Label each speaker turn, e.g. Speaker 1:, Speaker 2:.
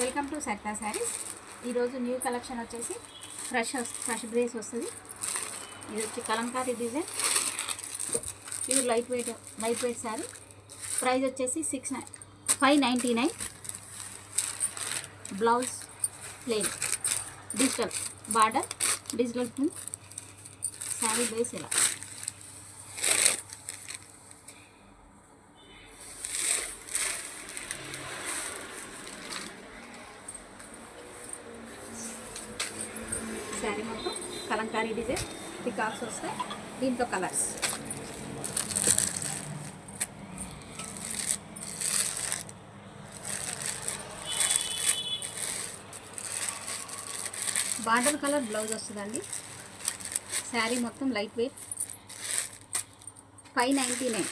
Speaker 1: Welcome to Sarita saris. ఈరోజు new collection వచ్చేసి fresh brace వస్తుంది. ఇది వచ్చి Kalamkari design, pure light weight sari. Price వచ్చేసి 599. Blouse plain, digital border, digital print. Sari base ఇలా శారీ మొత్తం కలంకారీ డిజైన్, పికాక్స్ వస్తాయి. దీంట్లో కలర్స్ బార్డర్ కలర్ బ్లౌజ్ వస్తుందండి. శారీ మొత్తం లైట్ వెయిట్. 599.